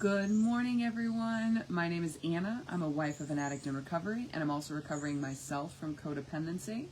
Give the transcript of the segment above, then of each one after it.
Good morning, everyone. My name is Anna. I'm a wife of an addict in recovery, and I'm also recovering myself from codependency.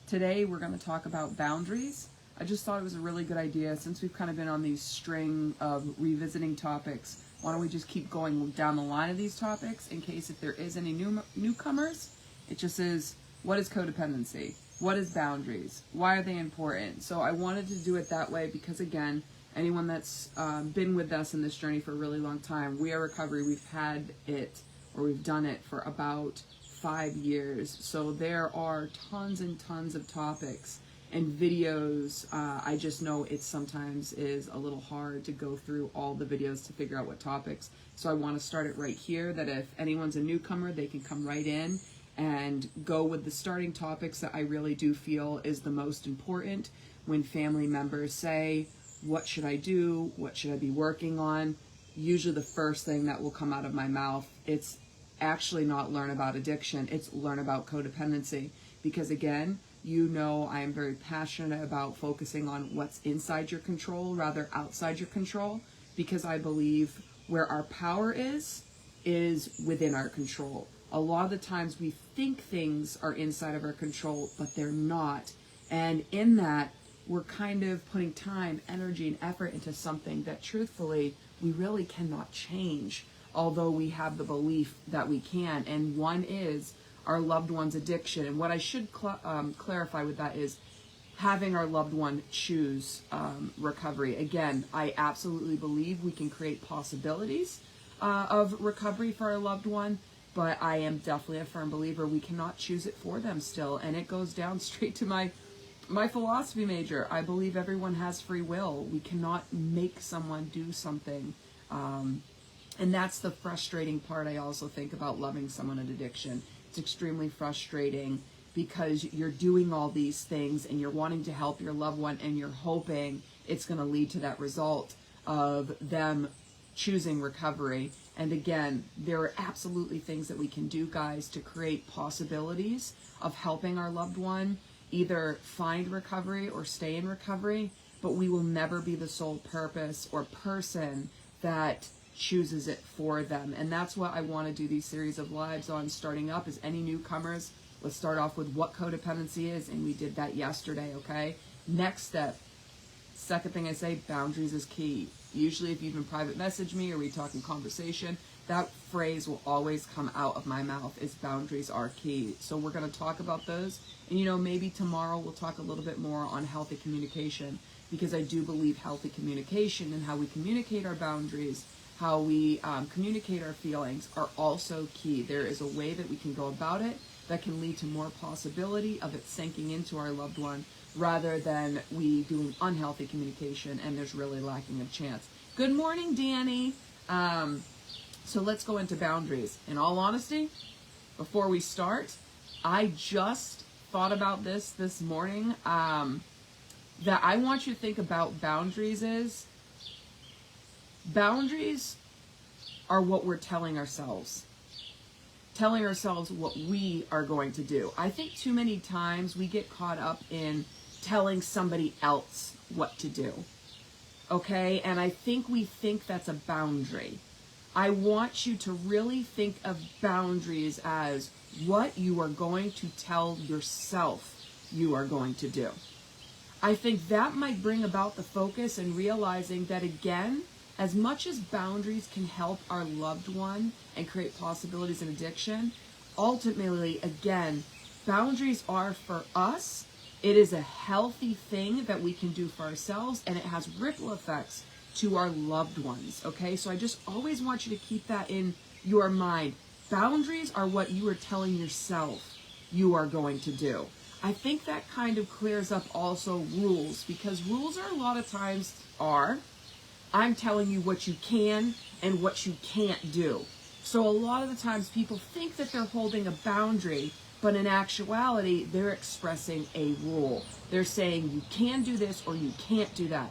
Today, we're going to talk about boundaries. I just thought it was a really good idea since we've kind of been on these string of revisiting topics. Why don't we just keep going down the line of these topics in case if there is any newcomers? It just is, what is codependency? What is boundaries? Why are they important? So I wanted to do it that way because, again, anyone that's been with us in this journey for a really long time, We Are Recovery, we've had it, or we've done it for about 5 years. So there are tons and tons of topics and videos. I just know it sometimes is a little hard to go through all the videos to figure out what topics. So I want to start it right here, that if anyone's a newcomer, they can come right in and go with the starting topics that I really do feel is the most important when family members say, what should I do? What should I be working on? Usually the first thing that will come out of my mouth, it's actually not learn about addiction, it's learn about codependency. Because again, you know I am very passionate about focusing on what's inside your control rather outside your control, because I believe where our power is within our control. A lot of the times we think things are inside of our control, but they're not. And in that, we're kind of putting time, energy, and effort into something that truthfully we really cannot change, although we have the belief that we can. And one is our loved one's addiction. And what I should clarify with that is having our loved one choose recovery. Again, I absolutely believe we can create possibilities of recovery for our loved one, but I am definitely a firm believer we cannot choose it for them still. And it goes down straight to my philosophy major. I believe everyone has free will. We cannot make someone do something. And that's the frustrating part I also think about loving someone in addiction. It's extremely frustrating because you're doing all these things and you're wanting to help your loved one and you're hoping it's going to lead to that result of them choosing recovery. And again, there are absolutely things that we can do, guys, to create possibilities of helping our loved one either find recovery or stay in recovery, but we will never be the sole purpose or person that chooses it for them. And that's what I want to do these series of lives on starting up is any newcomers. Let's start off with what codependency is, and we did that yesterday, okay? Next step, second thing I say, boundaries is key. Usually if you even private message me or we talk in conversation, that phrase will always come out of my mouth is boundaries are key. So we're going to talk about those. And maybe tomorrow we'll talk a little bit more on healthy communication, because I do believe healthy communication and how we communicate our boundaries, how we communicate our feelings are also key. There is a way that we can go about it that can lead to more possibility of it sinking into our loved one rather than we doing unhealthy communication and there's really lacking of chance. Good morning, Danny. So let's go into boundaries. In all honesty, before we start, I just thought about this morning, that I want you to think about boundaries are what we're telling ourselves what we are going to do. I think too many times we get caught up in telling somebody else what to do. Okay? And I think we think that's a boundary. I want you to really think of boundaries as what you are going to tell yourself you are going to do. I think that might bring about the focus and realizing that, again, as much as boundaries can help our loved one and create possibilities in addiction, ultimately, again, boundaries are for us. It is a healthy thing that we can do for ourselves, and it has ripple effects to our loved ones, okay? So I just always want you to keep that in your mind. Boundaries are what you are telling yourself you are going to do. I think that kind of clears up also rules, because rules are a lot of times I'm telling you what you can and what you can't do. So a lot of the times people think that they're holding a boundary, but in actuality, they're expressing a rule. They're saying you can do this or you can't do that.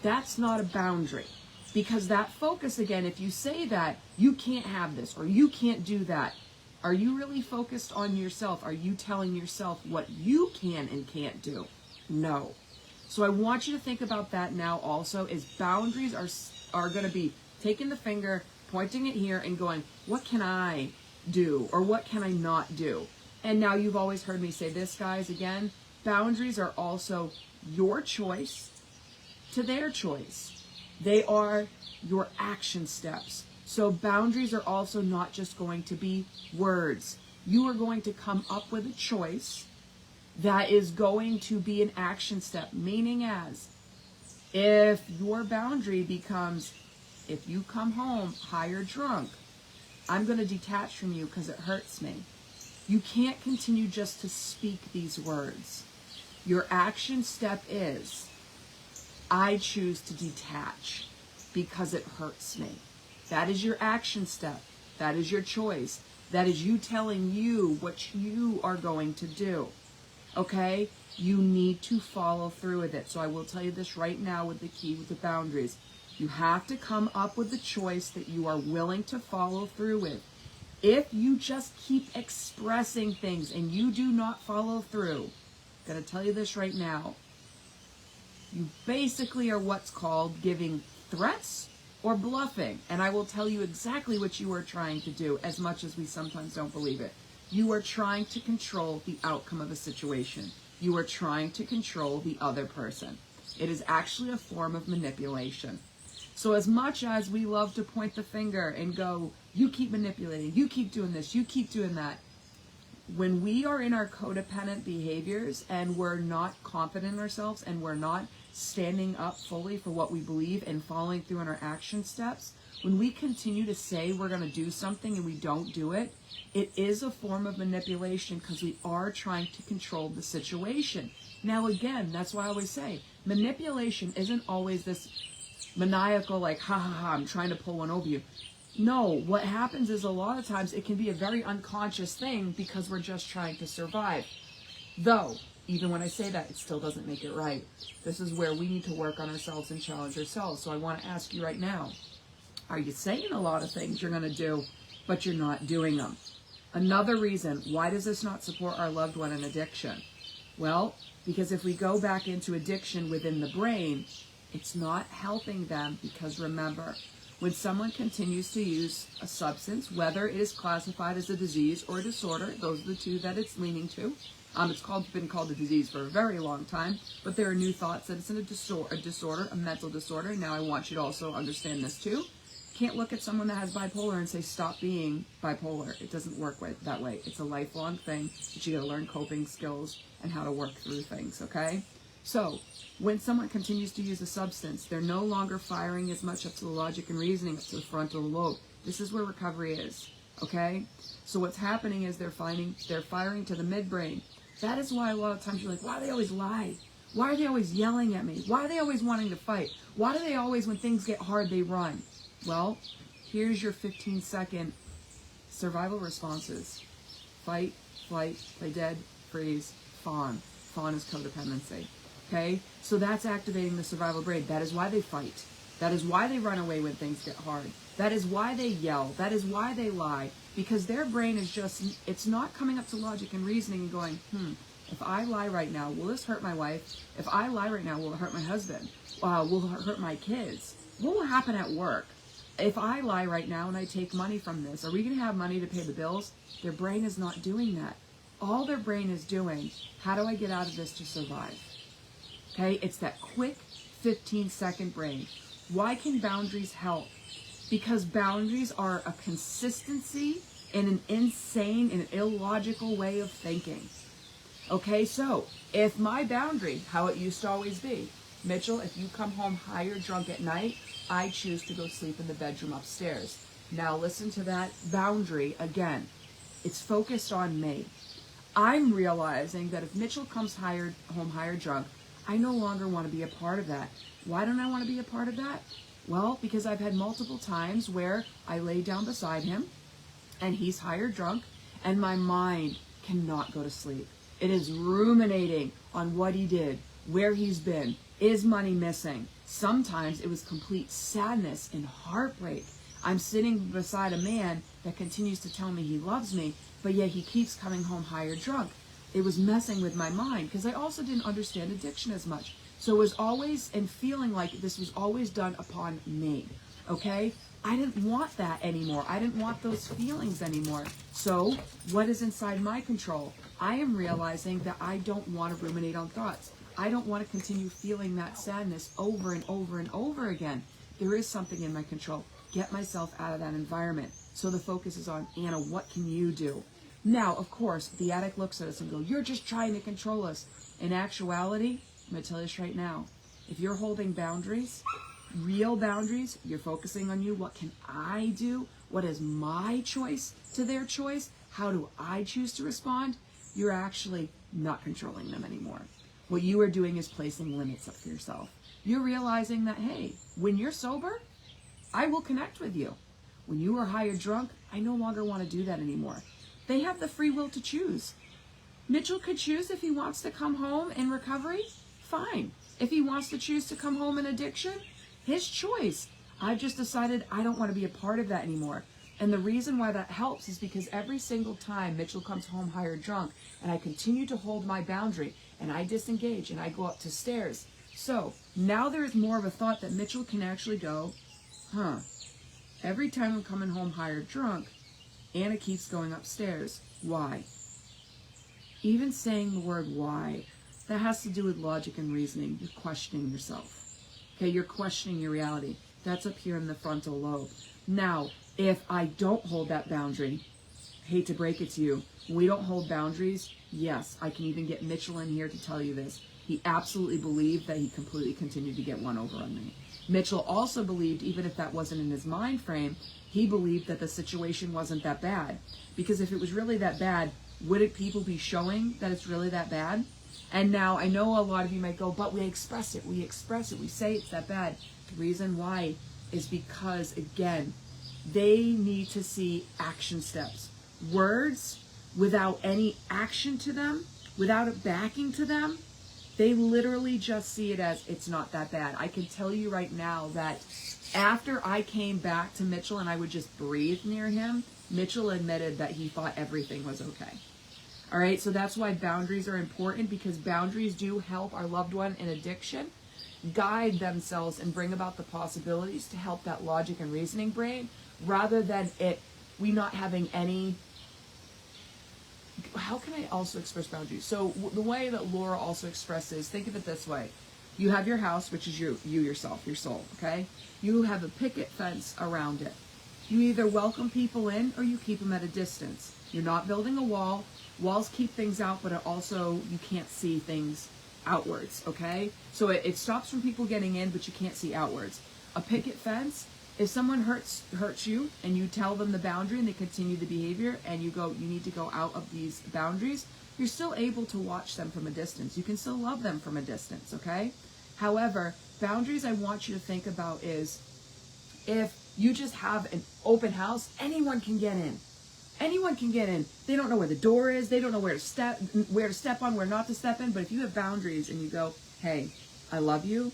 That's not a boundary, because that focus, again, if you say that you can't have this or you can't do that, are you really focused on yourself? Are you telling yourself what you can and can't do? No. So I want you to think about that now also, is boundaries are going to be taking the finger, pointing it here and going, what can I do or what can I not do? And now you've always heard me say this, guys, again, boundaries are also your choice to their choice. They are your action steps. So boundaries are also not just going to be words. You are going to come up with a choice that is going to be an action step, meaning as if your boundary becomes, if you come home high or drunk, I'm going to detach from you because it hurts me. You can't continue just to speak these words. Your action step is, I choose to detach because it hurts me. That is your action step. That is your choice. That is you telling you what you are going to do. Okay? You need to follow through with it. So I will tell you this right now with the key with the boundaries. You have to come up with the choice that you are willing to follow through with. If you just keep expressing things and you do not follow through, I'm going to tell you this right now, you basically are what's called giving threats or bluffing. And I will tell you exactly what you are trying to do, as much as we sometimes don't believe it. You are trying to control the outcome of a situation. You are trying to control the other person. It is actually a form of manipulation. So as much as we love to point the finger and go, you keep manipulating, you keep doing this, you keep doing that, when we are in our codependent behaviors and we're not confident in ourselves and we're not standing up fully for what we believe and following through on our action steps, when we continue to say we're going to do something and we don't do it, it is a form of manipulation because we are trying to control the situation. Now again, that's why I always say, manipulation isn't always this maniacal, like, ha ha ha, I'm trying to pull one over you. No, what happens is a lot of times it can be a very unconscious thing because we're just trying to survive. Though, even when I say that, it still doesn't make it right. This is where we need to work on ourselves and challenge ourselves. So I want to ask you right now, are you saying a lot of things you're going to do, but you're not doing them? Another reason, why does this not support our loved one in addiction? Well, because if we go back into addiction within the brain, it's not helping them, because remember, when someone continues to use a substance, whether it is classified as a disease or a disorder, those are the two that it's leaning to. It's been called a disease for a very long time, but there are new thoughts that it's a disorder, a mental disorder. Now I want you to also understand this too. Can't look at someone that has bipolar and say, stop being bipolar. It doesn't work that way. It's a lifelong thing that you gotta learn coping skills and how to work through things, okay? So, when someone continues to use a substance, they're no longer firing as much up to the logic and reasoning, up to the frontal lobe. This is where recovery is, okay? So what's happening is they're firing to the midbrain. That is why a lot of times you're like, why do they always lie? Why are they always yelling at me? Why are they always wanting to fight? Why do they always, when things get hard, they run? Well, here's your 15-second survival responses. Fight, flight, play dead, freeze, fawn. Fawn is codependency. Okay? So that's activating the survival brain. That is why they fight. That is why they run away when things get hard. That is why they yell. That is why they lie. Because their brain is just, it's not coming up to logic and reasoning and going, if I lie right now, will this hurt my wife? If I lie right now, will it hurt my husband? Will it hurt my kids? What will happen at work? If I lie right now and I take money from this, are we going to have money to pay the bills? Their brain is not doing that. All their brain is doing, how do I get out of this to survive? Okay, it's that quick 15-second brain. Why can boundaries help? Because boundaries are a consistency in an insane and illogical way of thinking. Okay, so if my boundary, how it used to always be, Mitchell, if you come home high or drunk at night, I choose to go sleep in the bedroom upstairs. Now listen to that boundary again. It's focused on me. I'm realizing that if Mitchell comes home high or drunk, I no longer want to be a part of that. Why don't I want to be a part of that? Well, because I've had multiple times where I lay down beside him and he's high or drunk and my mind cannot go to sleep. It is ruminating on what he did, where he's been, is money missing. Sometimes it was complete sadness and heartbreak. I'm sitting beside a man that continues to tell me he loves me, but yet he keeps coming home high or drunk. It was messing with my mind because I also didn't understand addiction as much. So it was always, and feeling like this was always done upon me. okay? I didn't want that anymore. I didn't want those feelings anymore. So what is inside my control? I am realizing that I don't want to ruminate on thoughts. I don't want to continue feeling that sadness over and over and over again. There is something in my control. Get myself out of that environment. So the focus is on, Anna, what can you do? Now, of course, the addict looks at us and goes, you're just trying to control us. In actuality, I'm going to tell you this right now. If you're holding boundaries, real boundaries, you're focusing on you. What can I do? What is my choice to their choice? How do I choose to respond? You're actually not controlling them anymore. What you are doing is placing limits up for yourself. You're realizing that, hey, when you're sober, I will connect with you. When you are high or drunk, I no longer want to do that anymore. They have the free will to choose. Mitchell could choose if he wants to come home in recovery, fine. If he wants to choose to come home in addiction, his choice. I've just decided I don't want to be a part of that anymore. And the reason why that helps is because every single time Mitchell comes home high or drunk and I continue to hold my boundary and I disengage and I go up to stairs. So now there is more of a thought that Mitchell can actually go, every time I'm coming home high or drunk, Anna keeps going upstairs. Why? Even saying the word why, that has to do with logic and reasoning. You're questioning yourself. Okay, you're questioning your reality. That's up here in the frontal lobe. Now, if I don't hold that boundary, hate to break it to you, when we don't hold boundaries, yes, I can even get Mitchell in here to tell you this. He absolutely believed that he completely continued to get one over on me. Mitchell also believed, even if that wasn't in his mind frame, he believed that the situation wasn't that bad. Because if it was really that bad, wouldn't people be showing that it's really that bad? And now I know a lot of you might go, but we express it, we say it's that bad. The reason why is because, again, they need to see action steps. Words without any action to them, without a backing to them, they literally just see it as, it's not that bad. I can tell you right now that after I came back to Mitchell and I would just breathe near him, Mitchell admitted that he thought everything was okay. All right, so that's why boundaries are important, because boundaries do help our loved one in addiction guide themselves and bring about the possibilities to help that logic and reasoning brain, rather than we not having any. How can I also express boundaries? So the way that Laura also expresses, think of it this way. You have your house, which is you yourself, your soul, okay? You have a picket fence around it. You either welcome people in or you keep them at a distance. You're not building a wall. Walls keep things out, but it also, you can't see things outwards, okay? So it stops from people getting in, but you can't see outwards. A picket fence, if someone hurts you and you tell them the boundary and they continue the behavior and you go, you need to go out of these boundaries, you're still able to watch them from a distance. You can still love them from a distance, okay? However, boundaries I want you to think about is, if you just have an open house, anyone can get in. Anyone can get in. They don't know where the door is. They don't know where to step on, where not to step in. But if you have boundaries and you go, hey, I love you.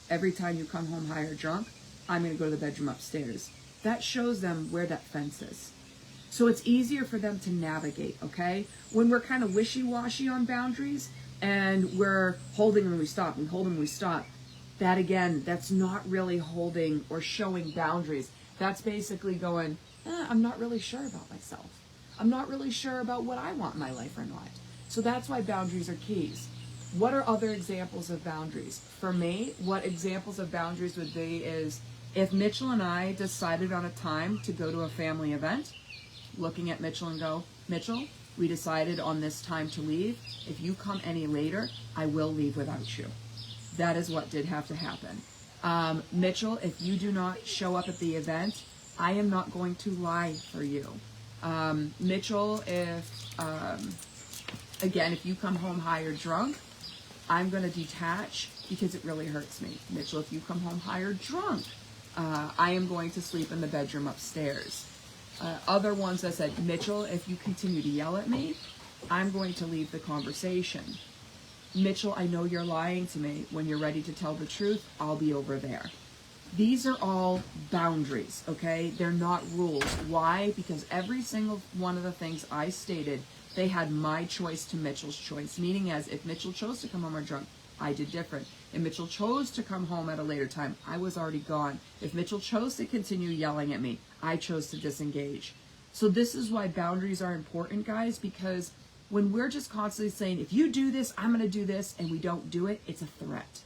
Every time you come home high or drunk, I'm going to go to the bedroom upstairs. That shows them where that fence is. So it's easier for them to navigate, okay? When we're kind of wishy-washy on boundaries and we're holding when we stop and holding when we stop, that again, that's not really holding or showing boundaries. That's basically going, I'm not really sure about myself. I'm not really sure about what I want in my life or not. So that's why boundaries are keys. What are other examples of boundaries? For me, what examples of boundaries would be is if Mitchell and I decided on a time to go to a family event, looking at Mitchell and go, Mitchell, we decided on this time to leave. If you come any later, I will leave without you. That is what did have to happen. Mitchell, if you do not show up at the event, I am not going to lie for you. Mitchell, again, if you come home high or drunk, I'm going to detach because it really hurts me. Mitchell, if you come home high or drunk, I am going to sleep in the bedroom upstairs. Other ones that said, Mitchell, if you continue to yell at me, I'm going to leave the conversation. Mitchell, I know you're lying to me. When you're ready to tell the truth, I'll be over there. These are all boundaries, okay? They're not rules. Why? Because every single one of the things I stated, they had my choice to Mitchell's choice. Meaning as if Mitchell chose to come home or drunk, I did different. If Mitchell chose to come home at a later time, I was already gone. If Mitchell chose to continue yelling at me, I chose to disengage. So this is why boundaries are important, guys, because when we're just constantly saying, if you do this, I'm going to do this, and we don't do it, it's a threat.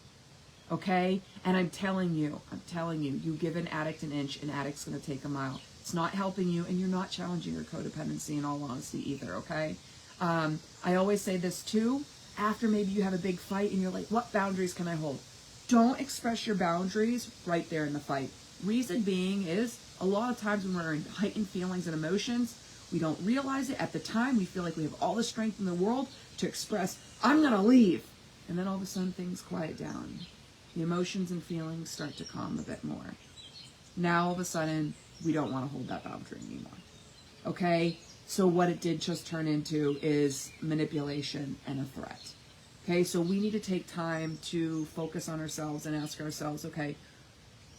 Okay? And I'm telling you, you give an addict an inch, an addict's going to take a mile. It's not helping you, and you're not challenging your codependency in all honesty either, okay? I always say this too, after maybe you have a big fight and you're like, what boundaries can I hold? Don't express your boundaries right there in the fight. Reason being is, a lot of times when we're in heightened feelings and emotions, we don't realize it. At the time, we feel like we have all the strength in the world to express, I'm going to leave. And then all of a sudden, things quiet down. The emotions and feelings start to calm a bit more. Now, all of a sudden, we don't want to hold that boundary anymore. Okay? So what it did just turn into is manipulation and a threat. Okay? So we need to take time to focus on ourselves and ask ourselves, okay,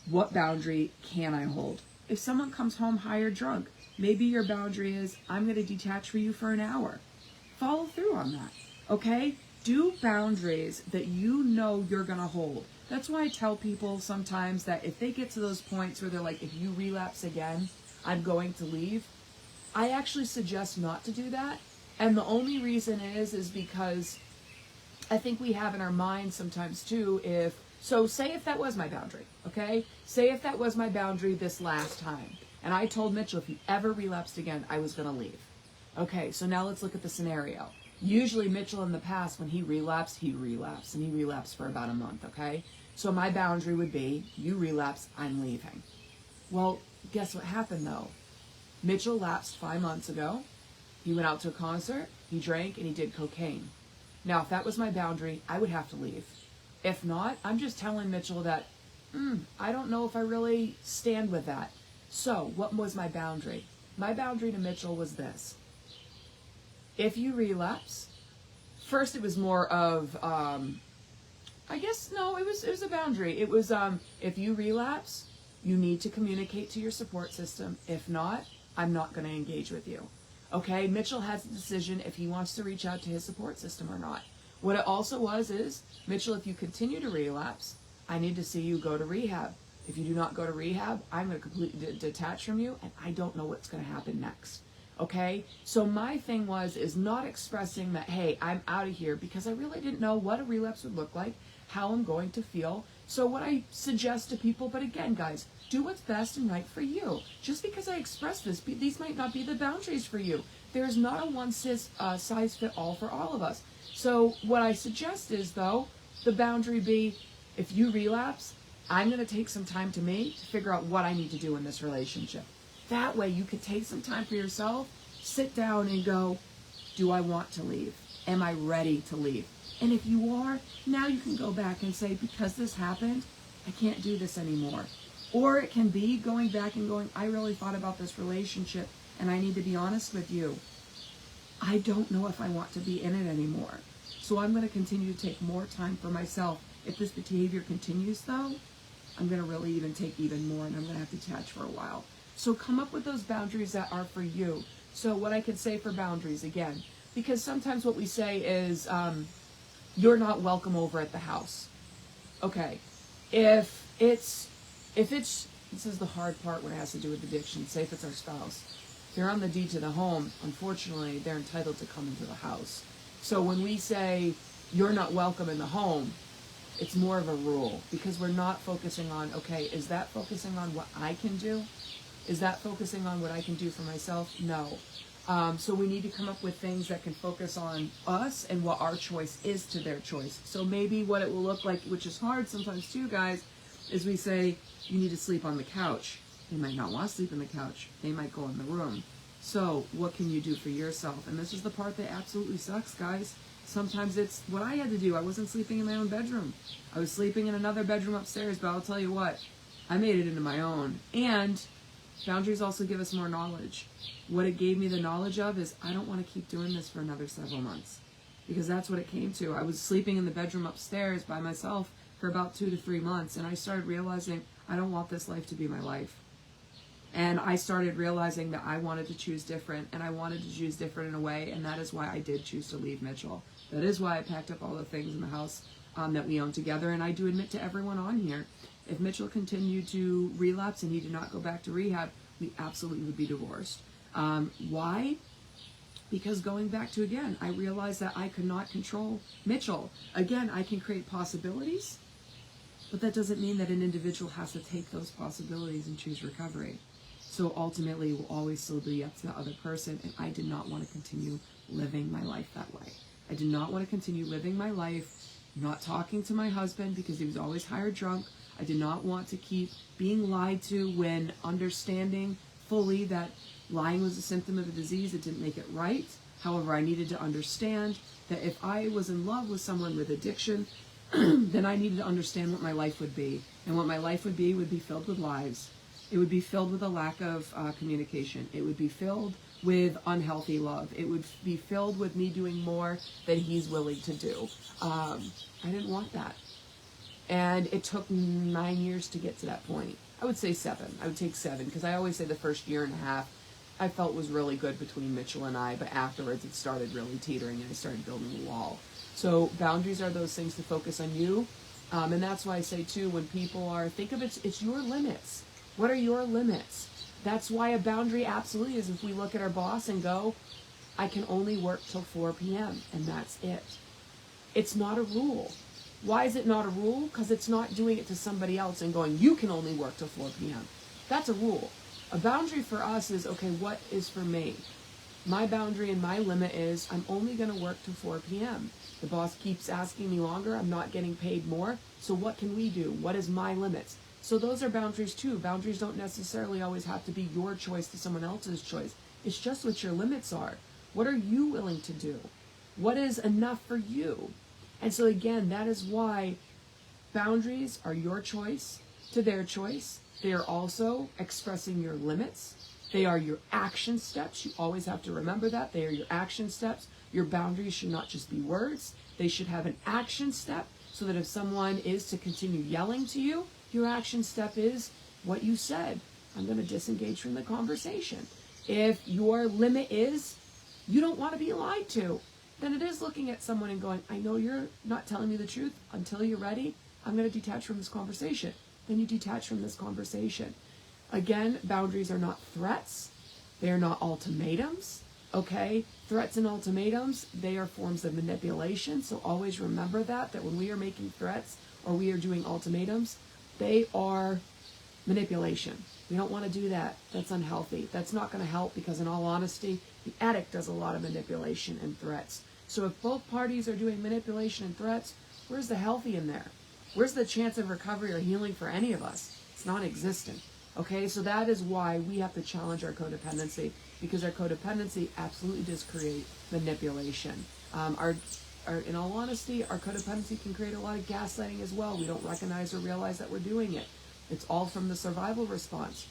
what boundary can I hold? If someone comes home high or drunk, maybe your boundary is, I'm going to detach from you for an hour. Follow through on that. Okay? Do boundaries that you know you're going to hold. That's why I tell people sometimes that if they get to those points where they're like, if you relapse again, I'm going to leave. I actually suggest not to do that. And the only reason is because I think we have in our minds sometimes too, say if that was my boundary, okay? Say if that was my boundary this last time. And I told Mitchell if he ever relapsed again, I was going to leave. Okay, so now let's look at the scenario. Usually Mitchell in the past, when he relapsed, and he relapsed for about a month, okay? So my boundary would be, you relapse, I'm leaving. Well, guess what happened though? Mitchell lapsed 5 months ago. He went out to a concert, he drank, and he did cocaine. Now, if that was my boundary, I would have to leave. If not, I'm just telling Mitchell that, I don't know if I really stand with that. So, what was my boundary? My boundary to Mitchell was this. If you relapse, first it was more of, it was a boundary. It was, if you relapse, you need to communicate to your support system. If not, I'm not going to engage with you. Okay, Mitchell has a decision if he wants to reach out to his support system or not. What it also was is, Mitchell, if you continue to relapse, I need to see you go to rehab. If you do not go to rehab, I'm going to completely detach from you, and I don't know what's going to happen next. Okay, so my thing is not expressing that, hey, I'm out of here, because I really didn't know what a relapse would look like, how I'm going to feel. So what I suggest to people, but again, guys, do what's best and right for you. Just because I express this, these might not be the boundaries for you. There is not a one-size-fit-all for all of us. So what I suggest is, though, the boundary be, if you relapse, I'm going to take some time to figure out what I need to do in this relationship. That way you could take some time for yourself, sit down and go, do I want to leave? Am I ready to leave? And if you are, now you can go back and say, because this happened, I can't do this anymore. Or it can be going back and going, I really thought about this relationship, and I need to be honest with you. I don't know if I want to be in it anymore. So I'm going to continue to take more time for myself. If this behavior continues, though, I'm going to really take even more, and I'm going to have to detach for a while. So come up with those boundaries that are for you. So what I could say for boundaries, again, because sometimes what we say is, you're not welcome over at the house. Okay, if it's, this is the hard part when it has to do with addiction, say if it's our spouse. If they're on the deed to the home, unfortunately, they're entitled to come into the house. So when we say, you're not welcome in the home, it's more of a rule, because we're not focusing on, okay, is that focusing on what I can do? Is that focusing on what I can do for myself? No. So we need to come up with things that can focus on us and what our choice is to their choice. So maybe what it will look like, which is hard sometimes too, guys, is we say, you need to sleep on the couch. They might not want to sleep on the couch. They might go in the room. So what can you do for yourself? And this is the part that absolutely sucks, guys. Sometimes it's what I had to do. I wasn't sleeping in my own bedroom. I was sleeping in another bedroom upstairs, but I'll tell you what, I made it into my own. And boundaries also give us more knowledge. What it gave me the knowledge of is I don't want to keep doing this for another several months, because that's what it came to. I was sleeping in the bedroom upstairs by myself for about 2 to 3 months, and I started realizing I don't want this life to be my life. And I started realizing that I wanted to choose different, and I wanted to choose different in a way, and that is why I did choose to leave Mitchell. That is why I packed up all the things in the house. that we own together. And I do admit to everyone on here, if Mitchell continued to relapse and he did not go back to rehab, we absolutely would be divorced. Why? Because going back to, again, I realized that I could not control Mitchell. Again, I can create possibilities, but that doesn't mean that an individual has to take those possibilities and choose recovery. So ultimately, it will always still be up to the other person, and I did not want to continue living my life that way. I did not want to continue living my life, not talking to my husband because he was always high or drunk. I did not want to keep being lied to when understanding fully that lying was a symptom of a disease. It didn't make it right. However, I needed to understand that if I was in love with someone with addiction, then I needed to understand what my life would be. And what my life would be filled with lies. It would be filled with a lack of communication. It would be filled with unhealthy love. It would be filled with me doing more than he's willing to do. I didn't want that. And it took 9 years to get to that point. I would say 7. I would take 7, because I always say the first year and a half I felt was really good between Mitchell and I, but afterwards it started really teetering and I started building a wall. So boundaries are those things to focus on you. And that's why I say too, when people are, think of it, it's your limits. What are your limits? That's why a boundary absolutely is if we look at our boss and go, I can only work till 4 p.m. and that's it. It's not a rule. Why is it not a rule? Because it's not doing it to somebody else and going, you can only work till 4 p.m. That's a rule. A boundary for us is, okay, what is for me? My boundary and my limit is I'm only going to work till 4 p.m. The boss keeps asking me longer. I'm not getting paid more. So what can we do? What is my limits? So those are boundaries too. Boundaries don't necessarily always have to be your choice to someone else's choice. It's just what your limits are. What are you willing to do? What is enough for you? And so again, that is why boundaries are your choice to their choice. They are also expressing your limits. They are your action steps. You always have to remember that. They are your action steps. Your boundaries should not just be words. They should have an action step so that if someone is to continue yelling to you, your action step is what you said. I'm going to disengage from the conversation. If your limit is you don't want to be lied to, then it is looking at someone and going, I know you're not telling me the truth. Until you're ready, I'm going to detach from this conversation. Then you detach from this conversation. Again, boundaries are not threats. They are not ultimatums. Okay? Threats and ultimatums, they are forms of manipulation. So always remember that when we are making threats or we are doing ultimatums, they are manipulation. We don't want to do that. That's unhealthy. That's not going to help because in all honesty, the addict does a lot of manipulation and threats. So if both parties are doing manipulation and threats, where's the healthy in there? Where's the chance of recovery or healing for any of us? It's non-existent. Okay, so that is why we have to challenge our codependency, because our codependency absolutely does create manipulation. In all honesty, our codependency can create a lot of gaslighting as well. We don't recognize or realize that we're doing it. It's all from the survival response.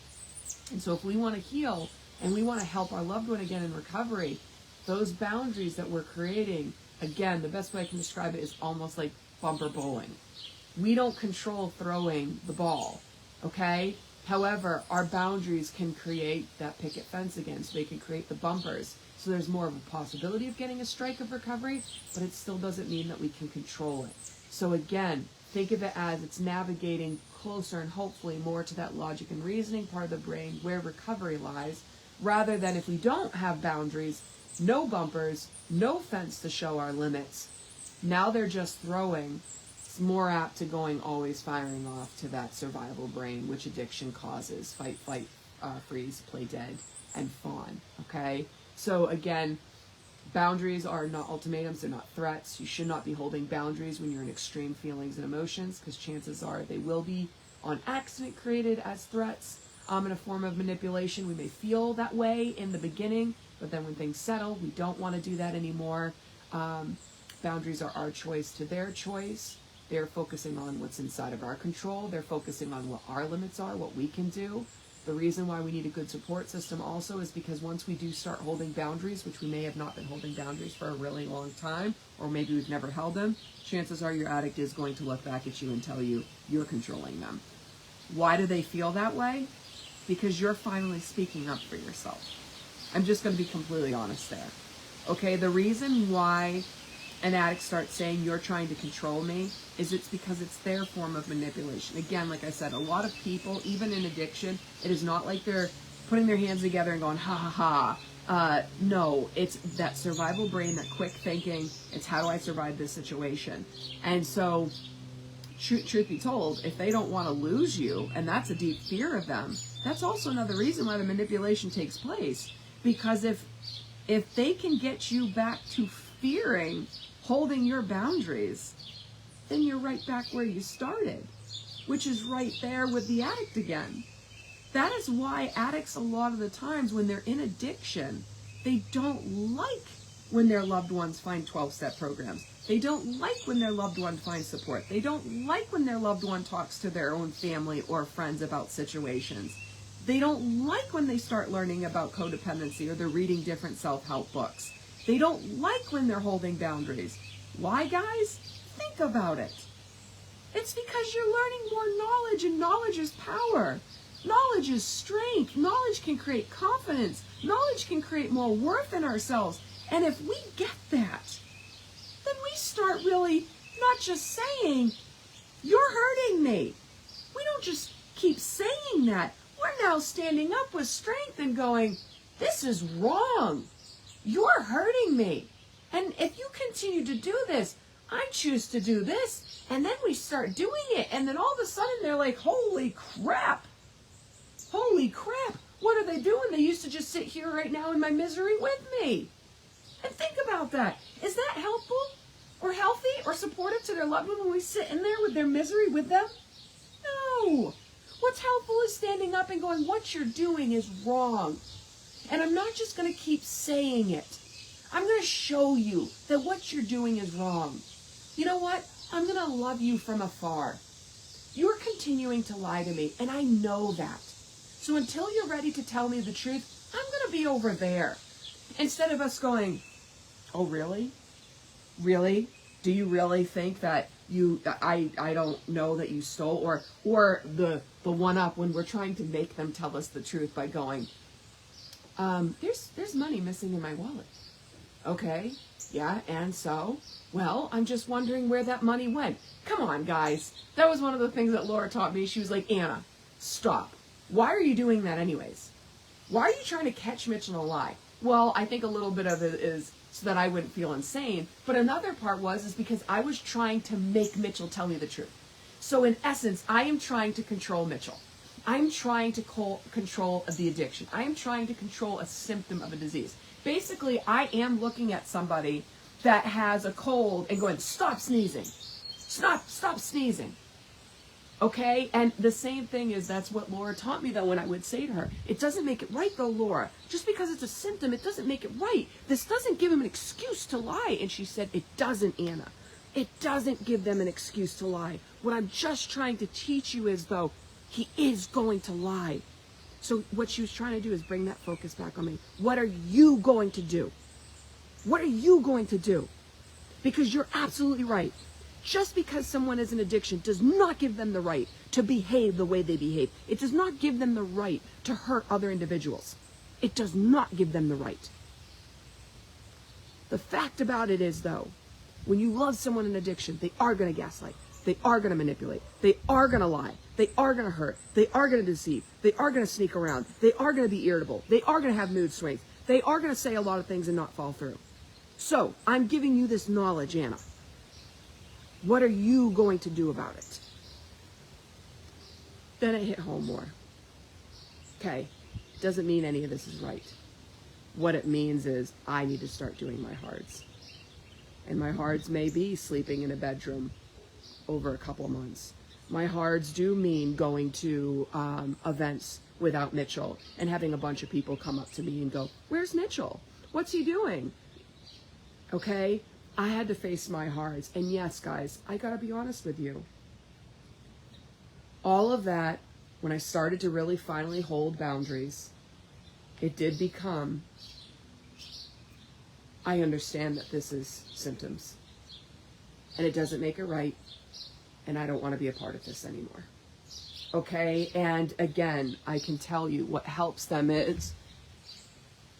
And so if we want to heal and we want to help our loved one again in recovery, those boundaries that we're creating, again, the best way I can describe it is almost like bumper bowling. We don't control throwing the ball, okay? However, our boundaries can create that picket fence again, so they can create the bumpers. So there's more of a possibility of getting a strike of recovery, but it still doesn't mean that we can control it. So again, think of it as it's navigating closer and hopefully more to that logic and reasoning part of the brain where recovery lies, rather than if we don't have boundaries, no bumpers, no fence to show our limits. Now they're just throwing. It's more apt to going always firing off to that survival brain, which addiction causes. Fight, flight, freeze, play dead, and fawn. Okay? So again, boundaries are not ultimatums. They're not threats. You should not be holding boundaries when you're in extreme feelings and emotions, because chances are they will be on accident created as threats in a form of manipulation. We may feel that way in the beginning, but then when things settle, we don't want to do that anymore. Boundaries are our choice to their choice. They're focusing on what's inside of our control. They're focusing on what our limits are, what we can do. The reason why we need a good support system also is because once we do start holding boundaries, which we may have not been holding boundaries for a really long time, or maybe we've never held them, chances are your addict is going to look back at you and tell you you're controlling them. Why do they feel that way? Because you're finally speaking up for yourself. I'm just going to be completely honest there. Okay, the reason why an addict starts saying, you're trying to control me, is it's because it's their form of manipulation. Again, like I said, a lot of people, even in addiction, it is not like they're putting their hands together and going, ha ha ha. No, it's that survival brain, that quick thinking. It's how do I survive this situation? And so, truth be told, if they don't want to lose you, and that's a deep fear of them, that's also another reason why the manipulation takes place. Because if they can get you back to fearing holding your boundaries, then you're right back where you started, which is right there with the addict again. That is why addicts, a lot of the times when they're in addiction, they don't like when their loved ones find 12-step programs. They don't like when their loved one finds support. They don't like when their loved one talks to their own family or friends about situations. They don't like when they start learning about codependency or they're reading different self-help books. They don't like when they're holding boundaries. Why, guys? Think about it. It's because you're learning more knowledge, and knowledge is power. Knowledge is strength. Knowledge can create confidence. Knowledge can create more worth in ourselves. And if we get that, then we start really not just saying, you're hurting me. We don't just keep saying that. We're now standing up with strength and going, this is wrong. You're hurting me. And if you continue to do this, I choose to do this. And then we start doing it. And then all of a sudden they're like, holy crap. Holy crap. What are they doing? They used to just sit here right now in my misery with me. And think about that. Is that helpful or healthy or supportive to their loved one when we sit in there with their misery with them? No. What's helpful is standing up and going, what you're doing is wrong. And I'm not just going to keep saying it. I'm going to show you that what you're doing is wrong. You know what? I'm going to love you from afar. You're continuing to lie to me, and I know that. So until you're ready to tell me the truth, I'm going to be over there. Instead of us going, oh, really? Really? Do you really think that I don't know that you stole? Or the one-up when we're trying to make them tell us the truth by going, there's money missing in my wallet. Okay, yeah, and so? Well, I'm just wondering where that money went. Come on, guys. That was one of the things that Laura taught me. She was like, Anna, stop. Why are you doing that anyways? Why are you trying to catch Mitch in a lie? Well, I think a little bit of it is so that I wouldn't feel insane. But another part is because I was trying to make Mitchell tell me the truth. So in essence, I am trying to control Mitchell. I'm trying to control the addiction. I am trying to control a symptom of a disease. Basically, I am looking at somebody that has a cold and going, stop sneezing. Stop sneezing. Okay? And the same thing is, that's what Laura taught me, though, when I would say to her, it doesn't make it right, though, Laura. Just because it's a symptom, it doesn't make it right. This doesn't give him an excuse to lie. And she said, it doesn't, Anna. It doesn't give them an excuse to lie. What I'm just trying to teach you is, though, he is going to lie. So what she was trying to do is bring that focus back on me. What are you going to do? What are you going to do? Because you're absolutely right. Just because someone is in addiction does not give them the right to behave the way they behave. It does not give them the right to hurt other individuals. It does not give them the right. The fact about it is, though, when you love someone in addiction, they are going to gaslight. They are going to manipulate. They are going to lie. They are going to hurt. They are going to deceive. They are going to sneak around. They are going to be irritable. They are going to have mood swings. They are going to say a lot of things and not follow through. So, I'm giving you this knowledge, Anna. What are you going to do about it? Then it hit home more. Okay, doesn't mean any of this is right. What it means is I need to start doing my hards. And my hards may be sleeping in a bedroom over a couple months. My hards do mean going to events without Mitchell and having a bunch of people come up to me and go, where's Mitchell? What's he doing? Okay? I had to face my hards. And yes, guys, I gotta be honest with you. All of that, when I started to really finally hold boundaries, it did become, I understand that this is symptoms. And it doesn't make it right. And I don't want to be a part of this anymore. Okay? And again, I can tell you what helps them is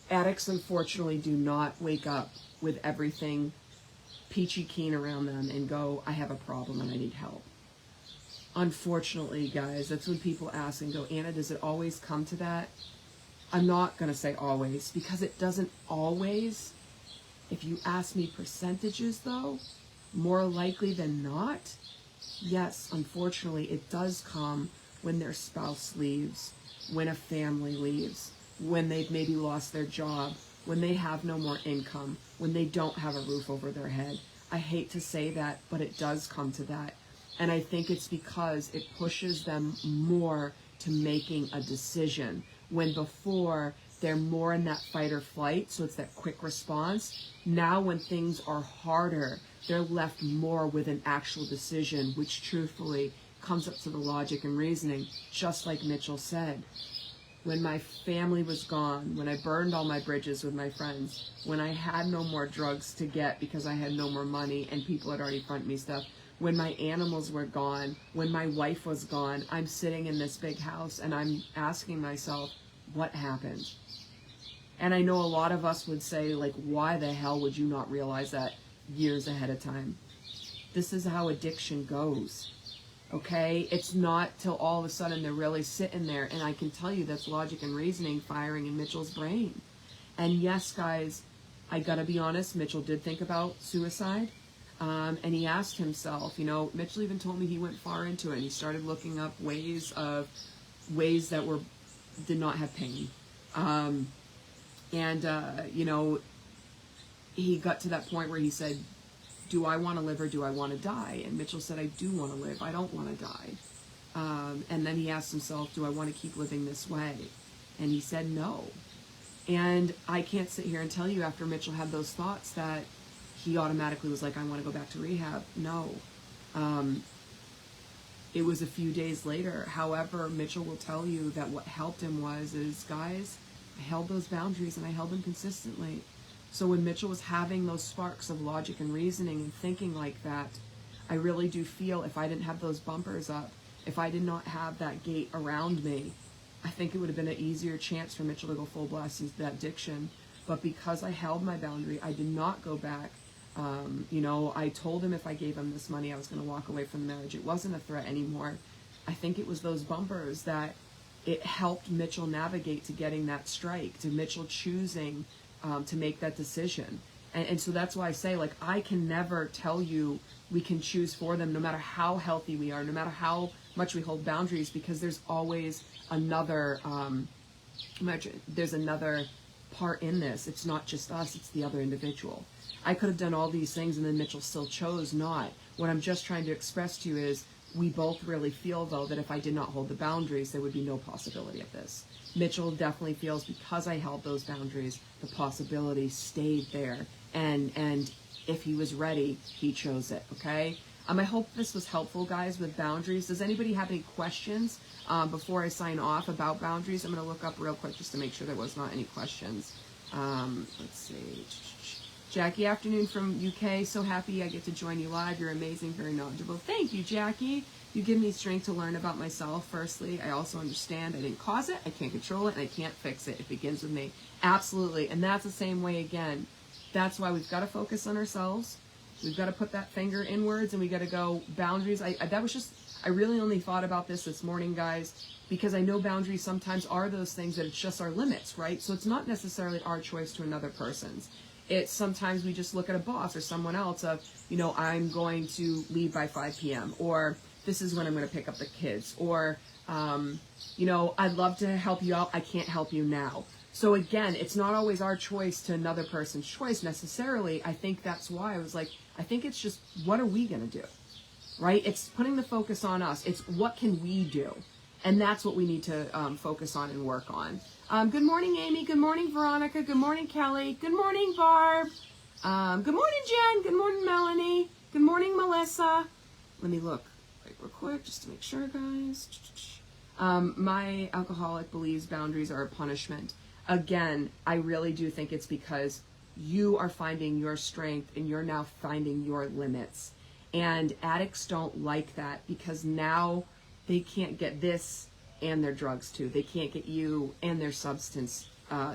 addicts, unfortunately, do not wake up with everything peachy keen around them and go, I have a problem and I need help. Unfortunately, guys, that's when people ask and go, Anna, does it always come to that? I'm not going to say always, because it doesn't always. If you ask me percentages, though, more likely than not, yes, unfortunately, it does come when their spouse leaves, when a family leaves, when they've maybe lost their job, when they have no more income, when they don't have a roof over their head. I hate to say that, but it does come to that. And I think it's because it pushes them more to making a decision, when before they're more in that fight or flight, so it's that quick response. Now when things are harder, they're left more with an actual decision, which truthfully comes up to the logic and reasoning, just like Mitchell said. When my family was gone, when I burned all my bridges with my friends, when I had no more drugs to get because I had no more money and people had already fronted me stuff, when my animals were gone, when my wife was gone, I'm sitting in this big house and I'm asking myself, what happened? And I know a lot of us would say, like, why the hell would you not realize that years ahead of time? This is how addiction goes. Okay? It's not till all of a sudden they're really sitting there, and I can tell you that's logic and reasoning firing in Mitchell's brain. And yes, guys, I gotta be honest, Mitchell did think about suicide. And he asked himself, you know, Mitchell even told me he went far into it, and he started looking up ways that did not have pain. You know, he got to that point where he said, do I want to live or do I want to die? And Mitchell said, I do want to live. I don't want to die. And then he asked himself, do I want to keep living this way? And he said, no. And I can't sit here and tell you after Mitchell had those thoughts that he automatically was like, I want to go back to rehab. No. It was a few days later. However, Mitchell will tell you that what helped him is, guys, I held those boundaries and I held them consistently. So when Mitchell was having those sparks of logic and reasoning and thinking like that, I really do feel if I didn't have those bumpers up, if I did not have that gate around me, I think it would have been an easier chance for Mitchell to go full blast into that addiction. But because I held my boundary, I did not go back. You know, I told him if I gave him this money, I was going to walk away from the marriage. It wasn't a threat anymore. I think it was those bumpers that it helped Mitchell navigate to getting that strike, to Mitchell choosing to make that decision. And so that's why I say, like, I can never tell you we can choose for them, no matter how healthy we are, no matter how much we hold boundaries, because there's always another, there's another part in this. It's not just us, it's the other individual. I could have done all these things and then Mitchell still chose not. What I'm just trying to express to you is we both really feel, though, that if I did not hold the boundaries, there would be no possibility of this. Mitchell definitely feels because I held those boundaries, the possibility stayed there. And if he was ready, he chose it, okay? I hope this was helpful, guys, with boundaries. Does anybody have any questions before I sign off about boundaries? I'm going to look up real quick just to make sure there was not any questions. Let's see. Jackie, afternoon from UK. So happy I get to join you live. You're amazing, very knowledgeable. Thank you, Jackie. You give me strength to learn about myself. Firstly, I also understand I didn't cause it, I can't control it, and I can't fix it. It begins with me. Absolutely. And that's the same way again. That's why we've got to focus on ourselves. We've got to put that finger inwards, and we got to go boundaries. I really only thought about this morning, guys, because I know boundaries sometimes are those things that it's just our limits, right? So it's not necessarily our choice to another person's. It's sometimes we just look at a boss or someone else of, you know, I'm going to leave by 5 p.m. or this is when I'm going to pick up the kids, or, you know, I'd love to help you out. I can't help you now. So again, it's not always our choice to another person's choice necessarily. I think that's why I was like, I think it's just, what are we going to do? Right? It's putting the focus on us. It's what can we do? And that's what we need to focus on and work on. Good morning, Amy. Good morning, Veronica. Good morning, Kelly. Good morning, Barb. Good morning, Jen. Good morning, Melanie. Good morning, Melissa. Let me look real quick just to make sure, guys. My alcoholic believes boundaries are a punishment. Again, I really do think it's because you are finding your strength and you're now finding your limits. And addicts don't like that because now they can't get this and their drugs too. They can't get you and their substance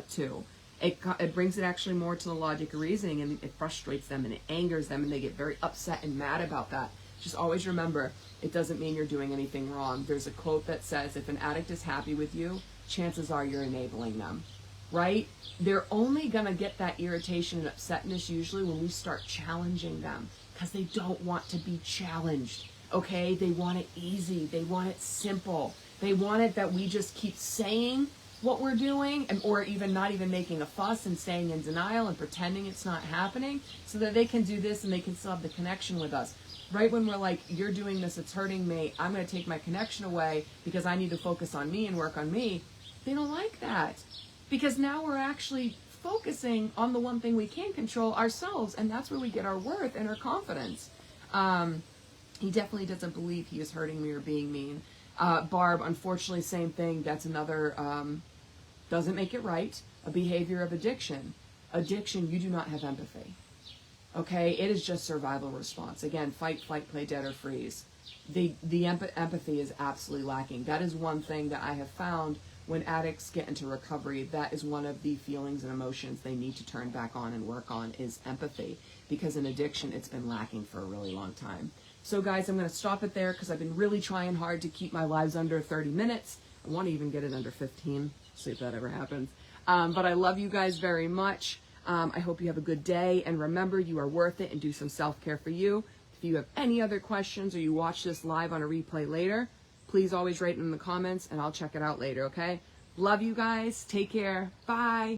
too. It brings it actually more to the logic of reasoning, and it frustrates them and it angers them, and they get very upset and mad about that. Just always remember, it doesn't mean you're doing anything wrong. There's a quote that says, if an addict is happy with you, chances are you're enabling them, right? They're only going to get that irritation and upsetness usually when we start challenging them, because they don't want to be challenged, okay? They want it easy. They want it simple. They want it that we just keep saying what we're doing, or even not even making a fuss and staying in denial and pretending it's not happening, so that they can do this and they can still have the connection with us. Right when we're like, you're doing this, it's hurting me, I'm going to take my connection away because I need to focus on me and work on me, they don't like that. Because now we're actually focusing on the one thing we can control, ourselves, and that's where we get our worth and our confidence. He definitely doesn't believe he is hurting me or being mean. Barb, unfortunately, same thing. That's another, doesn't make it right, a behavior of addiction. Addiction, you do not have empathy. Okay, it is just survival response. Again, fight, flight, play dead, or freeze. The empathy is absolutely lacking. That is one thing that I have found when addicts get into recovery. That is one of the feelings and emotions they need to turn back on and work on, is empathy. Because in addiction, it's been lacking for a really long time. So guys, I'm going to stop it there because I've been really trying hard to keep my lives under 30 minutes. I want to even get it under 15. See if that ever happens. But I love you guys very much. I hope you have a good day, and remember, you are worth it, and do some self-care for you. If you have any other questions or you watch this live on a replay later, please always write them in the comments and I'll check it out later, okay? Love you guys. Take care. Bye.